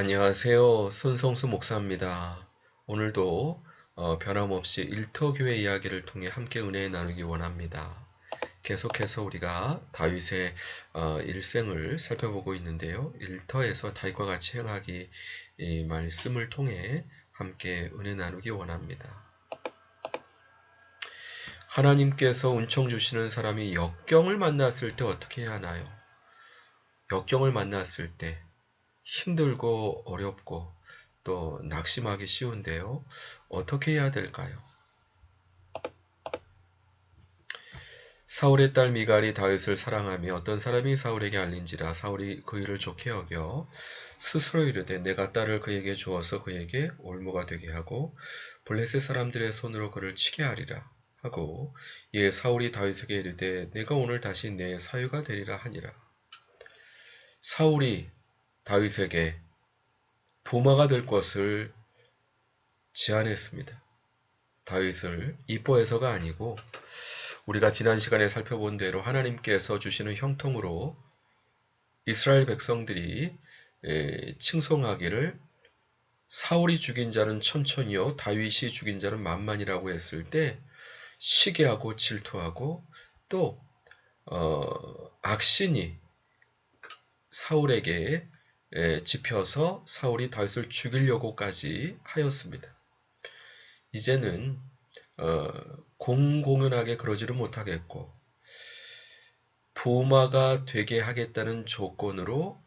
안녕하세요. 손성수 목사입니다. 오늘도 변함없이 일터교회 이야기를 통해 함께 은혜 나누기 원합니다. 계속해서 우리가 다윗의 일생을 살펴보고 있는데요. 일터에서 다윗과 같이 행하기 이 말씀을 통해 함께 은혜 나누기 원합니다. 하나님께서 은총 주시는 사람이 역경을 만났을 때 어떻게 해야 하나요? 역경을 만났을 때 힘들고 어렵고 또 낙심하기 쉬운데요. 어떻게 해야 될까요? 사울의 딸 미갈이 다윗을 사랑하며 어떤 사람이 사울에게 알린지라 사울이 그 일을 좋게 여겨 스스로 이르되 내가 딸을 그에게 주어서 그에게 올무가 되게 하고 블레셋 사람들의 손으로 그를 치게 하리라 하고 이에 사울이 다윗에게 이르되 내가 오늘 다시 내 사유가 되리라 하니라. 사울이 다윗에게 부마가 될 것을 제안했습니다. 다윗을 이뻐해서가 아니고 우리가 지난 시간에 살펴본 대로 하나님께서 주시는 형통으로 이스라엘 백성들이 칭송하기를 사울이 죽인 자는 천천히요 다윗이 죽인 자는 만만이라고 했을 때 시기하고 질투하고 또 악신이 사울에게 집혀서 사울이 다윗을 죽이려고까지 하였습니다. 이제는 공공연하게 그러지를 못하겠고 부마가 되게 하겠다는 조건으로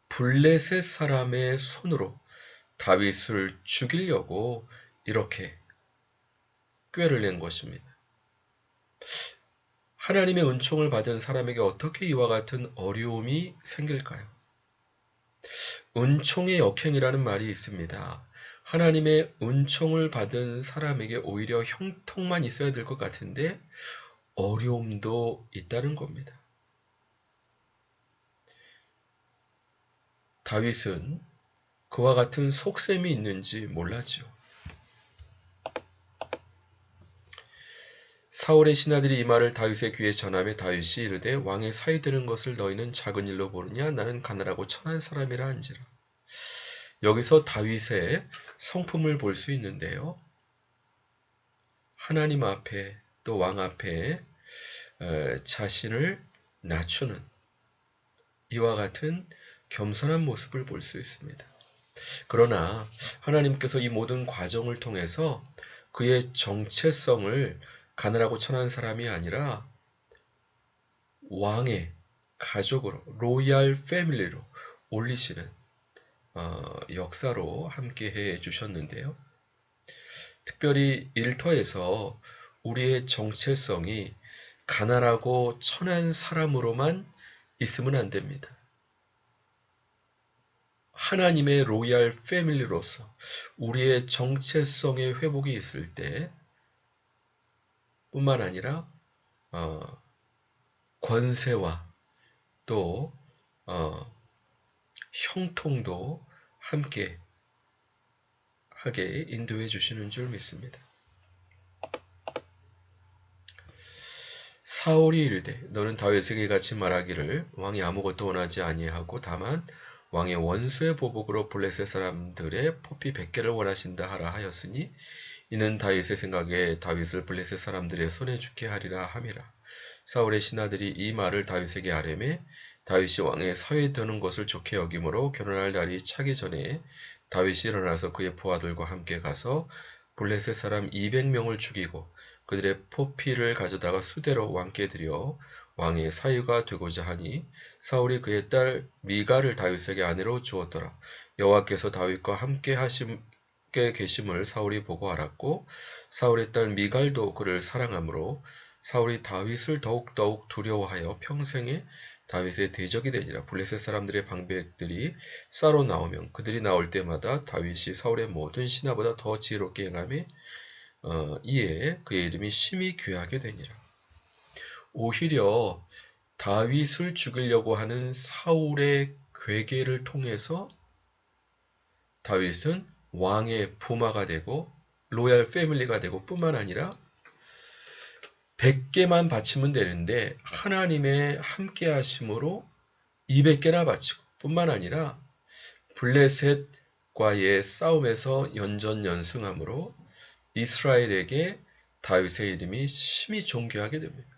블레셋 사람의 손으로 다윗을 죽이려고 이렇게 꾀를 낸 것입니다. 하나님의 은총을 받은 사람에게 어떻게 이와 같은 어려움이 생길까요? 은총의 역행이라는 말이 있습니다. 하나님의 은총을 받은 사람에게 오히려 형통만 있어야 될 것 같은데 어려움도 있다는 겁니다. 다윗은 그와 같은 속셈이 있는지 몰랐죠. 사울의 신하들이 이 말을 다윗의 귀에 전하며 다윗이 이르되 왕의 사위 되는 것을 너희는 작은 일로 보느냐 나는 가난하고 천한 사람이라 한지라. 여기서 다윗의 성품을 볼 수 있는데요. 하나님 앞에 또 왕 앞에 자신을 낮추는 이와 같은 겸손한 모습을 볼 수 있습니다. 그러나 하나님께서 이 모든 과정을 통해서 그의 정체성을 가난하고 천한 사람이 아니라 왕의 가족으로 로얄 패밀리로 올리시는 역사로 함께 해 주셨는데요. 특별히 일터에서 우리의 정체성이 가난하고 천한 사람으로만 있으면 안 됩니다. 하나님의 로얄 패밀리로서 우리의 정체성의 회복이 있을 때 뿐만 아니라 권세와 또 형통도 함께 하게 인도해 주시는 줄 믿습니다. 사울이 이르되 너는 다윗에게 같이 말하기를 왕이 아무것도 원하지 아니하고 다만 왕의 원수의 보복으로 블레셋 사람들의 포피 100개를 원하신다 하라 하였으니 이는 다윗의 생각에 다윗을 블레셋 사람들의 손에 죽게 하리라 함이라. 사울의 신하들이 이 말을 다윗에게 아뢰매 다윗이 왕의 사위에 드는 것을 좋게 여김으로 결혼할 날이 차기 전에 다윗이 일어나서 그의 부하들과 함께 가서 블레셋 사람 200명을 죽이고 그들의 포피를 가져다가 수대로 왕께 드려 왕의 사위가 되고자 하니 사울이 그의 딸 미갈을 다윗에게 아내로 주었더라. 여호와께서 다윗과 함께 계심을 사울이 보고 알았고 사울의 딸 미갈도 그를 사랑하므로 사울이 다윗을 더욱더욱 두려워하여 평생에 다윗의 대적이 되니라. 블레셋 사람들의 방백들이 싸러 나오면 그들이 나올 때마다 다윗이 사울의 모든 신하보다 더 지혜롭게 행하며 이에 그의 이름이 심히 귀하게 되니라. 오히려 다윗을 죽이려고 하는 사울의 괴계를 통해서 다윗은 왕의 부마가 되고 로얄 패밀리가 되고 뿐만 아니라 100개만 바치면 되는데 하나님의 함께 하심으로 200개나 바치고 뿐만 아니라 블레셋과의 싸움에서 연전연승함으로 이스라엘에게 다윗의 이름이 심히 존귀하게 됩니다.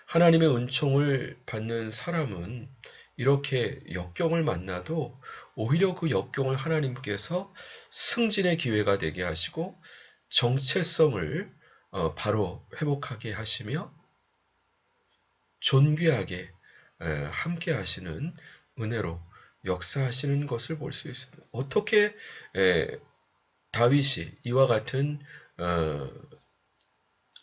하나님의 은총을 받는 사람은 이렇게 역경을 만나도 오히려 그 역경을 하나님께서 승진의 기회가 되게 하시고 정체성을 바로 회복하게 하시며 존귀하게 함께 하시는 은혜로 역사하시는 것을 볼 수 있습니다. 어떻게 다윗이 이와 같은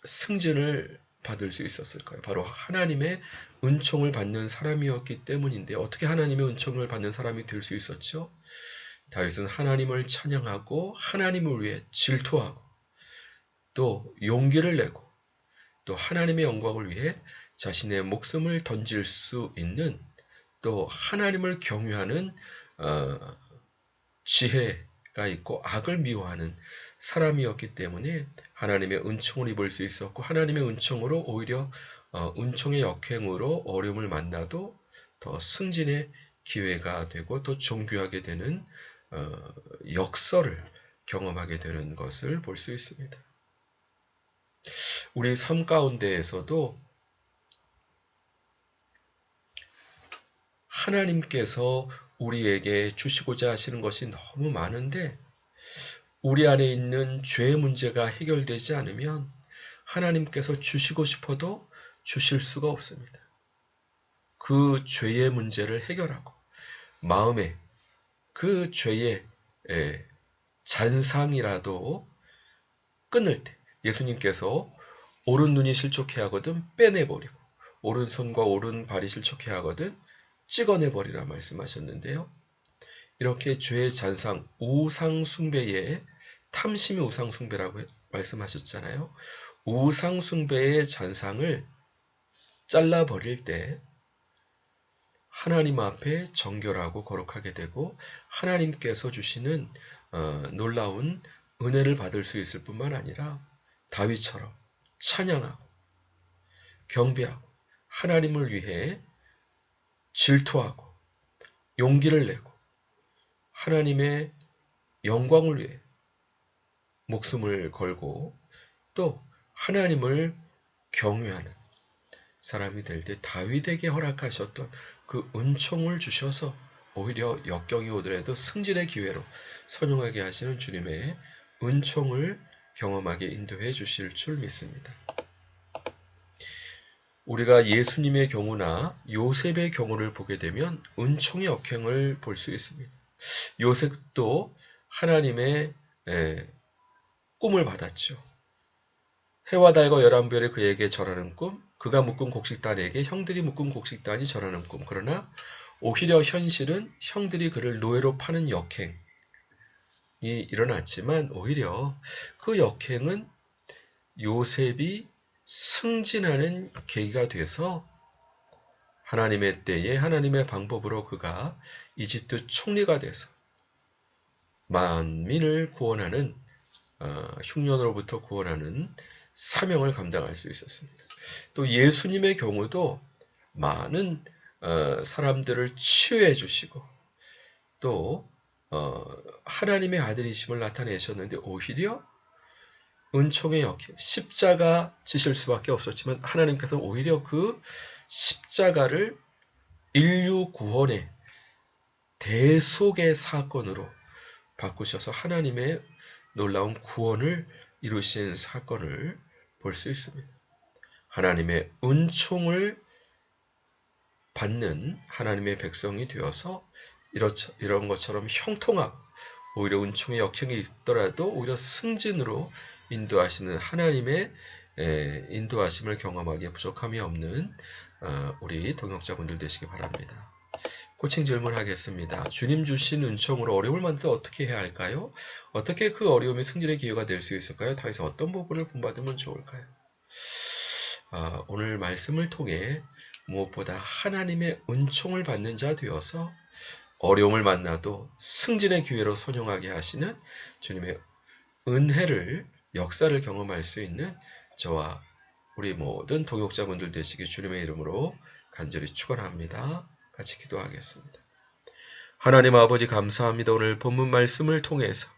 승진을 받을 수 있었을까요? 바로 하나님의 은총을 받는 사람이었기 때문인데 어떻게 하나님의 은총을 받는 사람이 될 수 있었죠? 다윗은 하나님을 찬양하고 하나님을 위해 질투하고 또 용기를 내고 또 하나님의 영광을 위해 자신의 목숨을 던질 수 있는 또 하나님을 경유하는 지혜가 있고 악을 미워하는 사람이었기 때문에 하나님의 은총을 입을 수 있었고 하나님의 은총으로 오히려 은총의 역행으로 어려움을 만나도 더 승진의 기회가 되고 또 존귀하게 되는 역설을 경험하게 되는 것을 볼 수 있습니다. 우리 삶 가운데에서도 하나님께서 우리에게 주시고자 하시는 것이 너무 많은데 우리 안에 있는 죄의 문제가 해결되지 않으면 하나님께서 주시고 싶어도 주실 수가 없습니다. 그 죄의 문제를 해결하고 마음에 그 죄의 잔상이라도 끊을 때 예수님께서 오른 눈이 실족해 하거든 빼내버리고 오른손과 오른발이 실족해 하거든 찍어내버리라 말씀하셨는데요. 이렇게 죄의 잔상, 우상숭배의 탐심이 우상숭배라고 말씀하셨잖아요. 우상숭배의 잔상을 잘라버릴 때 하나님 앞에 정결하고 거룩하게 되고 하나님께서 주시는 놀라운 은혜를 받을 수 있을 뿐만 아니라 다윗처럼 찬양하고 경배하고 하나님을 위해 질투하고 용기를 내고 하나님의 영광을 위해 목숨을 걸고 또 하나님을 경외하는 사람이 될 때 다윗에게 허락하셨던 그 은총을 주셔서 오히려 역경이 오더라도 승진의 기회로 선용하게 하시는 주님의 은총을 경험하게 인도해 주실 줄 믿습니다. 우리가 예수님의 경우나 요셉의 경우를 보게 되면 은총의 역행을 볼 수 있습니다. 요셉도 하나님의 꿈을 받았죠. 해와 달과 11별이 그에게 절하는 꿈, 그가 묶은 곡식단에게 형들이 묶은 곡식단이 절하는 꿈. 그러나 오히려 현실은 형들이 그를 노예로 파는 역행이 일어났지만 오히려 그 역행은 요셉이 승진하는 계기가 돼서 하나님의 때에 하나님의 방법으로 그가 이집트 총리가 돼서 만민을 구원하는 흉년으로부터 구원하는 사명을 감당할 수 있었습니다. 또 예수님의 경우도 많은 사람들을 치유해 주시고 또 하나님의 아들이심을 나타내셨는데 오히려 은총의 역행, 십자가 지실 수밖에 없었지만 하나님께서 오히려 그 십자가를 인류 구원의 대속의 사건으로 바꾸셔서 하나님의 놀라운 구원을 이루신 사건을 볼 수 있습니다. 하나님의 은총을 받는 하나님의 백성이 되어서 이런 것처럼 형통하고 오히려 은총의 역행이 있더라도 오히려 승진으로 인도하시는 하나님의 인도하심을 경험하기에 부족함이 없는 우리 동역자분들 되시기 바랍니다. 코칭 질문하겠습니다. 주님 주신 은총으로 어려움을 만들 때 어떻게 해야 할까요? 어떻게 그 어려움이 승진의 기회가 될 수 있을까요? 다윗은 어떤 부분을 본받으면 좋을까요? 오늘 말씀을 통해 무엇보다 하나님의 은총을 받는 자 되어서 어려움을 만나도 승진의 기회로 선용하게 하시는 주님의 은혜를 역사를 경험할 수 있는 저와 우리 모든 동역자분들 되시기 주님의 이름으로 간절히 축원합니다. 같이 기도하겠습니다. 하나님 아버지 감사합니다. 오늘 본문 말씀을 통해서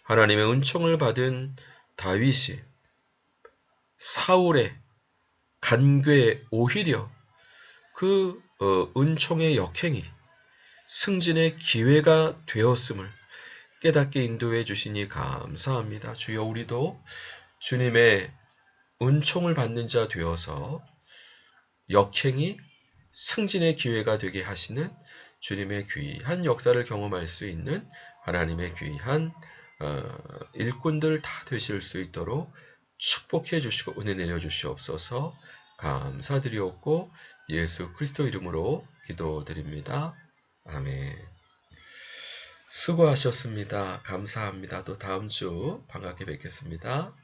하나님의 은총을 받은 다윗이 사울의 간괴에 오히려 그 은총의 역행이 승진의 기회가 되었음을 깨닫게 인도해 주시니 감사합니다. 주여, 우리도 주님의 은총을 받는 자 되어서 역행이 승진의 기회가 되게 하시는 주님의 귀한 역사를 경험할 수 있는 하나님의 귀한 일꾼들 다 되실 수 있도록 축복해 주시고 은혜 내려 주시옵소서. 감사드리옵고 예수 그리스도 이름으로 기도드립니다. 아멘. 수고하셨습니다. 감사합니다. 또 다음 주 반갑게 뵙겠습니다.